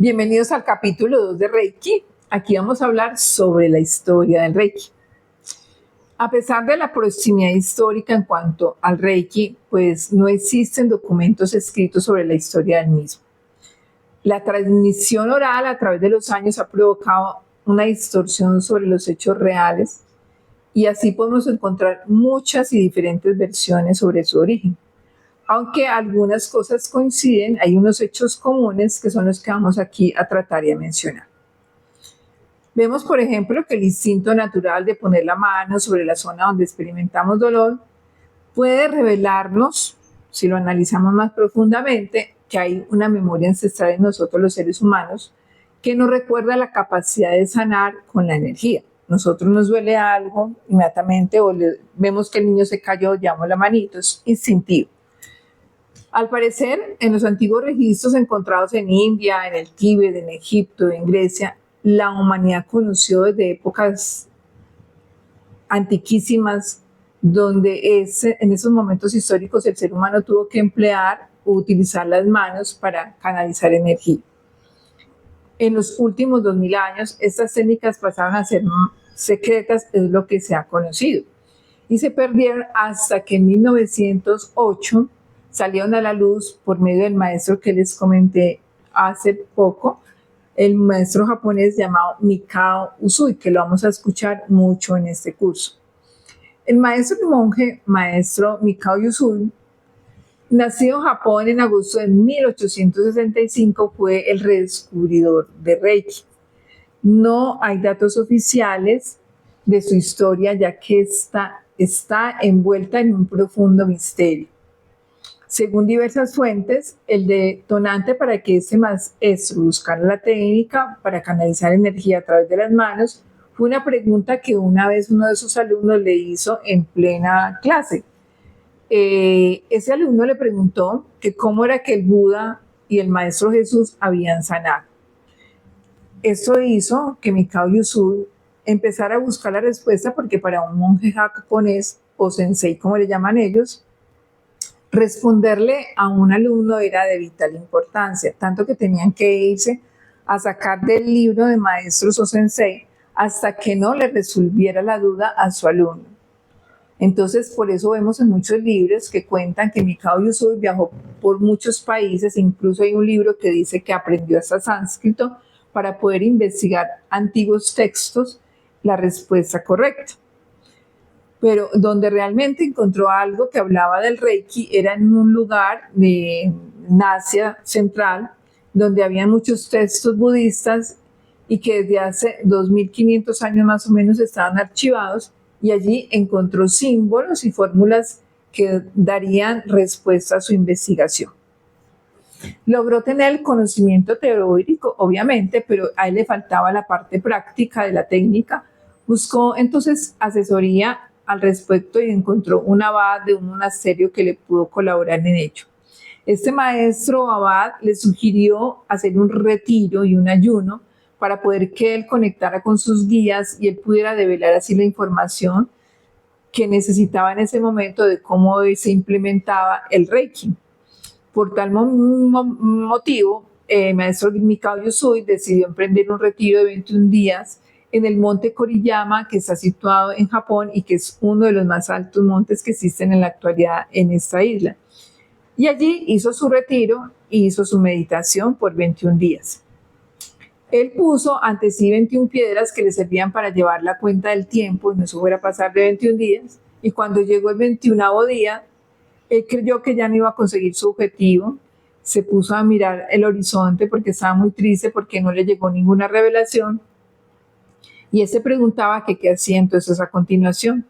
Bienvenidos al capítulo 2 de Reiki. Aquí vamos a hablar sobre la historia del Reiki. A pesar de la proximidad histórica en cuanto al Reiki, pues no existen documentos escritos sobre la historia del mismo. La transmisión oral a través de los años ha provocado una distorsión sobre los hechos reales y así podemos encontrar muchas y diferentes versiones sobre su origen. Aunque algunas cosas coinciden, hay unos hechos comunes que son los que vamos aquí a tratar y a mencionar. Vemos, por ejemplo, que el instinto natural de poner la mano sobre la zona donde experimentamos dolor puede revelarnos, si lo analizamos más profundamente, que hay una memoria ancestral en nosotros los seres humanos que nos recuerda la capacidad de sanar con la energía. Nosotros nos duele algo inmediatamente o vemos que el niño se cayó, llevamos la manito, es instintivo. Al parecer, en los antiguos registros encontrados en India, en el Tíbet, en Egipto, en Grecia, la humanidad conoció desde épocas antiquísimas donde en esos momentos históricos el ser humano tuvo que emplear o utilizar las manos para canalizar energía. En los últimos 2000 años, estas técnicas pasaron a ser secretas, es lo que se ha conocido, y se perdieron hasta que en 1908 salieron a la luz por medio del maestro que les comenté hace poco, el maestro japonés llamado Mikao Usui, que lo vamos a escuchar mucho en este curso. El maestro y monje, maestro Mikao Usui, nacido en Japón en agosto de 1865, fue el redescubridor de Reiki. No hay datos oficiales de su historia, ya que está envuelta en un profundo misterio. Según diversas fuentes, el detonante para que este maestro buscara la técnica para canalizar energía a través de las manos fue una pregunta que una vez uno de sus alumnos le hizo en plena clase. Ese alumno le preguntó que cómo era que el Buda y el Maestro Jesús habían sanado. Esto hizo que Mikao Usui empezara a buscar la respuesta, porque para un monje japonés o sensei, como le llaman ellos, responderle a un alumno era de vital importancia, tanto que tenían que irse a sacar del libro de maestros o sensei hasta que no le resolviera la duda a su alumno. Entonces, por eso vemos en muchos libros que cuentan que Mikao Usui viajó por muchos países, incluso hay un libro que dice que aprendió hasta sánscrito para poder investigar antiguos textos la respuesta correcta. Pero donde realmente encontró algo que hablaba del Reiki era en un lugar en Asia Central, donde había muchos textos budistas y que desde hace 2500 años más o menos estaban archivados, y allí encontró símbolos y fórmulas que darían respuesta a su investigación. Logró tener el conocimiento teórico, obviamente, pero a él le faltaba la parte práctica de la técnica. Buscó entonces asesoría al respecto y encontró un abad de un monasterio que le pudo colaborar en ello. Este maestro abad le sugirió hacer un retiro y un ayuno para poder que él conectara con sus guías y él pudiera develar así la información que necesitaba en ese momento de cómo se implementaba el Reiki. Por tal motivo, el maestro Mikao Usui decidió emprender un retiro de 21 días en el monte Koriyama, que está situado en Japón y que es uno de los más altos montes que existen en la actualidad en esta isla. Y allí hizo su retiro y hizo su meditación por 21 días. Él puso ante sí 21 piedras que le servían para llevar la cuenta del tiempo y no se fuera a pasar de 21 días. Y cuando llegó el 21º día, él creyó que ya no iba a conseguir su objetivo. Se puso a mirar el horizonte porque estaba muy triste, porque no le llegó ninguna revelación. Y él se preguntaba qué hacía entonces a continuación.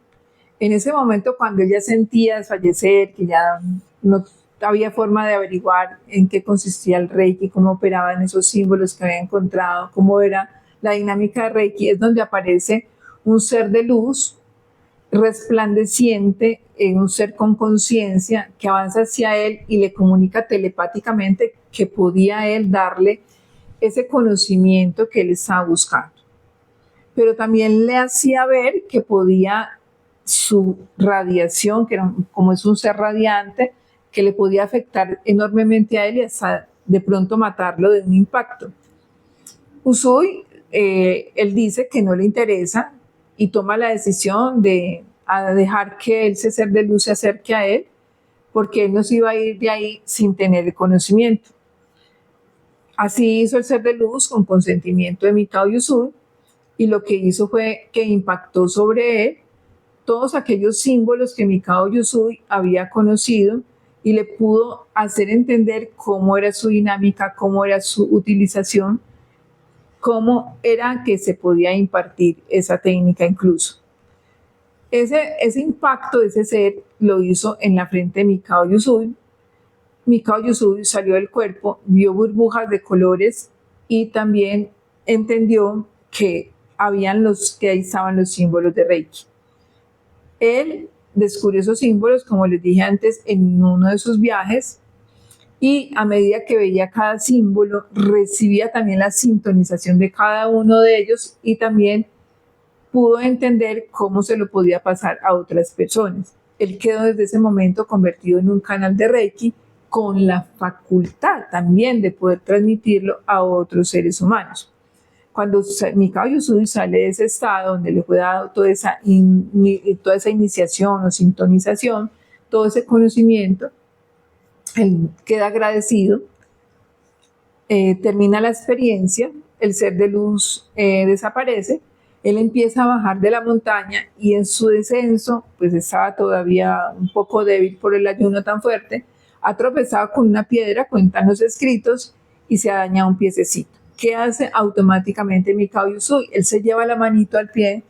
En ese momento, cuando él ya sentía desfallecer, que ya no había forma de averiguar en qué consistía el Reiki, cómo operaban esos símbolos que había encontrado, cómo era la dinámica de Reiki, es donde aparece un ser de luz resplandeciente, un ser con conciencia que avanza hacia él y le comunica telepáticamente que podía él darle ese conocimiento que él estaba buscando. Pero también le hacía ver que podía su radiación, que era, como es un ser radiante, que le podía afectar enormemente a él y hasta de pronto matarlo de un impacto. Usui, él dice que no le interesa y toma la decisión de dejar que ese ser de luz se acerque a él, porque él no se iba a ir de ahí sin tener el conocimiento. Así hizo el ser de luz con consentimiento de Mikao Usui, y lo que hizo fue que impactó sobre él todos aquellos símbolos que Mikao Usui había conocido y le pudo hacer entender cómo era su dinámica, cómo era su utilización, cómo era que se podía impartir esa técnica incluso. Ese impacto de ese ser lo hizo en la frente de Mikao Usui. Mikao Usui salió del cuerpo, vio burbujas de colores y también entendió que ahí estaban los símbolos de Reiki. Él descubrió esos símbolos, como les dije antes, en uno de sus viajes, y a medida que veía cada símbolo, recibía también la sintonización de cada uno de ellos y también pudo entender cómo se lo podía pasar a otras personas. Él quedó desde ese momento convertido en un canal de Reiki con la facultad también de poder transmitirlo a otros seres humanos. Cuando Mikao Usui sale de ese estado donde le fue dado toda esa iniciación o sintonización, todo ese conocimiento, él queda agradecido, termina la experiencia, el ser de luz desaparece, él empieza a bajar de la montaña y en su descenso, pues estaba todavía un poco débil por el ayuno tan fuerte, ha tropezado con una piedra, cuentan los escritos, y se ha dañado un piececito. ¿Qué hace automáticamente Mikao Usui? Él se lleva la manito al pie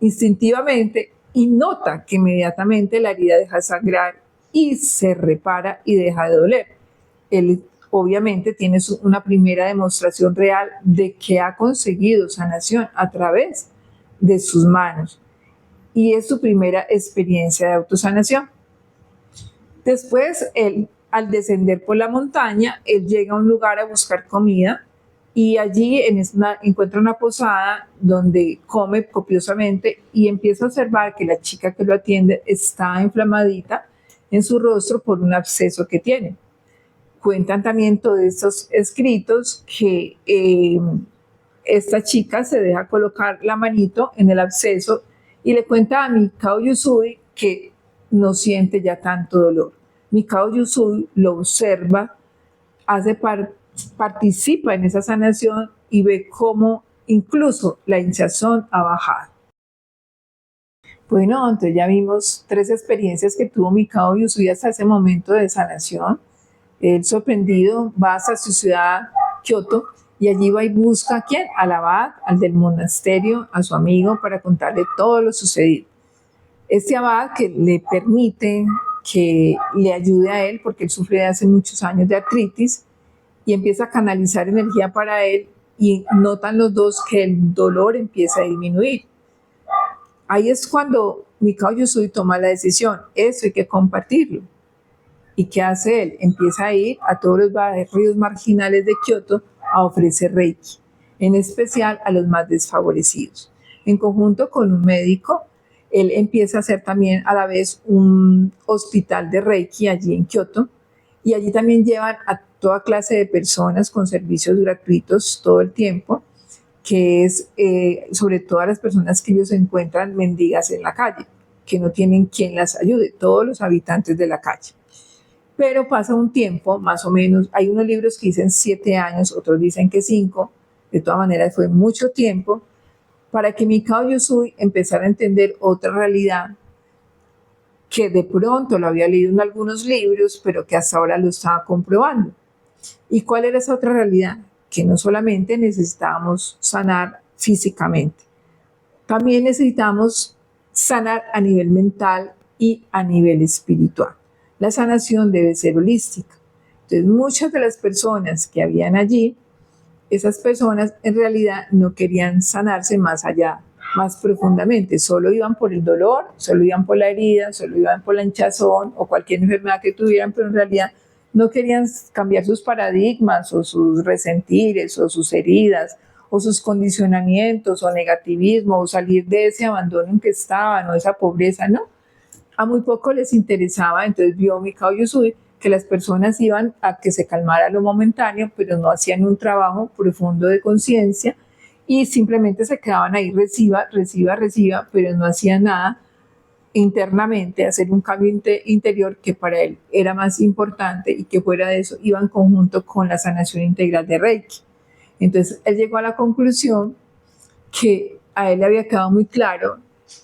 instintivamente y nota que inmediatamente la herida deja de sangrar y se repara y deja de doler. Él obviamente tiene una primera demostración real de que ha conseguido sanación a través de sus manos y es su primera experiencia de autosanación. Después, él, al descender por la montaña, él llega a un lugar a buscar comida y allí encuentra una posada donde come copiosamente y empieza a observar que la chica que lo atiende está inflamadita en su rostro por un absceso que tiene. Cuentan también todos estos escritos que esta chica se deja colocar la manito en el absceso y le cuenta a Mikao Usui que no siente ya tanto dolor. Mikao Usui lo observa, participa en esa sanación y ve cómo incluso la hinchazón ha bajado. Bueno, entonces ya vimos 3 experiencias que tuvo Mikao Usui hasta ese momento de sanación. Él, sorprendido, va hasta su ciudad, Kioto, y allí va y busca ¿a quién? Al abad, al del monasterio, a su amigo, para contarle todo lo sucedido. Este abad que le permite que le ayude a él, porque él sufre de hace muchos años de artritis, y empieza a canalizar energía para él, y notan los dos que el dolor empieza a disminuir. Ahí es cuando Mikao Usui toma la decisión, eso hay que compartirlo. ¿Y qué hace él? Empieza a ir a todos los barrios marginales de Kioto a ofrecer Reiki, en especial a los más desfavorecidos. En conjunto con un médico, él empieza a hacer también a la vez un hospital de Reiki allí en Kioto, y allí también llevan a toda clase de personas con servicios gratuitos todo el tiempo, que es sobre todo a las personas que ellos encuentran mendigas en la calle, que no tienen quien las ayude, todos los habitantes de la calle. Pero pasa un tiempo, más o menos, hay unos libros que dicen 7 años, otros dicen que 5, de todas maneras fue mucho tiempo, para que Mikao Usui empezara a entender otra realidad que de pronto lo había leído en algunos libros, pero que hasta ahora lo estaba comprobando. ¿Y cuál era esa otra realidad? Que no solamente necesitábamos sanar físicamente, también necesitamos sanar a nivel mental y a nivel espiritual. La sanación debe ser holística. Entonces, muchas de las personas que habían allí, esas personas en realidad no querían sanarse más allá, más profundamente. Solo iban por el dolor, solo iban por la herida, solo iban por la hinchazón o cualquier enfermedad que tuvieran, pero en realidad no querían cambiar sus paradigmas o sus resentires o sus heridas o sus condicionamientos o negativismo o salir de ese abandono en que estaban o esa pobreza, ¿no? A muy poco les interesaba, entonces vio Mikao Usui que las personas iban a que se calmara lo momentáneo, pero no hacían un trabajo profundo de conciencia y simplemente se quedaban ahí, reciba, pero no hacían nada internamente, hacer un cambio interior que para él era más importante, y que fuera de eso iba en conjunto con la sanación integral de Reiki. Entonces él llegó a la conclusión que a él le había quedado muy claro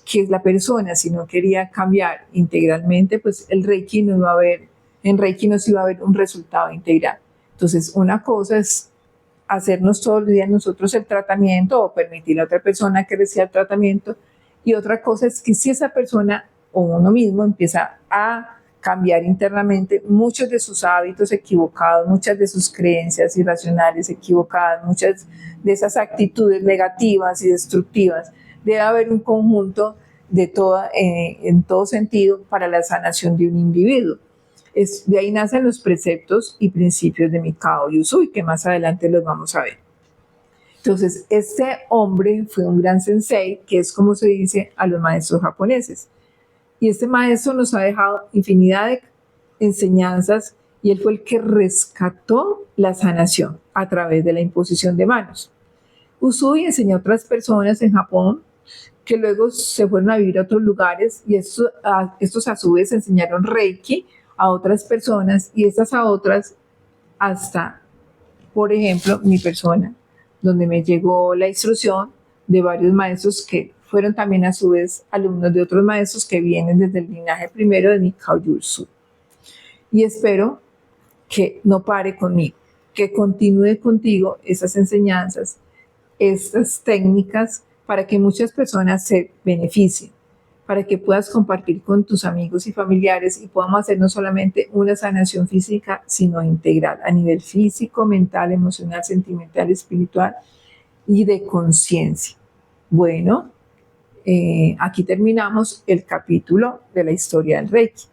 que la persona, si no quería cambiar integralmente, pues el Reiki no iba a haber, en Reiki no se iba a ver un resultado integral. Entonces, una cosa es hacernos todos los días nosotros el tratamiento o permitir a otra persona que reciba el tratamiento, y otra cosa es que si esa persona o uno mismo empieza a cambiar internamente muchos de sus hábitos equivocados, muchas de sus creencias irracionales equivocadas, muchas de esas actitudes negativas y destructivas, debe haber un conjunto de en todo sentido para la sanación de un individuo. De ahí nacen los preceptos y principios de Mikao Usui, que más adelante los vamos a ver. Entonces, este hombre fue un gran sensei, que es como se dice a los maestros japoneses. Y este maestro nos ha dejado infinidad de enseñanzas, y él fue el que rescató la sanación a través de la imposición de manos. Usui enseñó a otras personas en Japón, que luego se fueron a vivir a otros lugares, y estos a su vez enseñaron Reiki a otras personas, y estas a otras, hasta, por ejemplo, mi persona, donde me llegó la instrucción de varios maestros que fueron también a su vez alumnos de otros maestros que vienen desde el linaje primero de Mikao Usui. Y espero que no pare conmigo, que continúe contigo esas enseñanzas, estas técnicas, para que muchas personas se beneficien, para que puedas compartir con tus amigos y familiares, y podamos hacer no solamente una sanación física, sino integral, a nivel físico, mental, emocional, sentimental, espiritual y de conciencia. Bueno, aquí terminamos el capítulo de la historia del Reiki.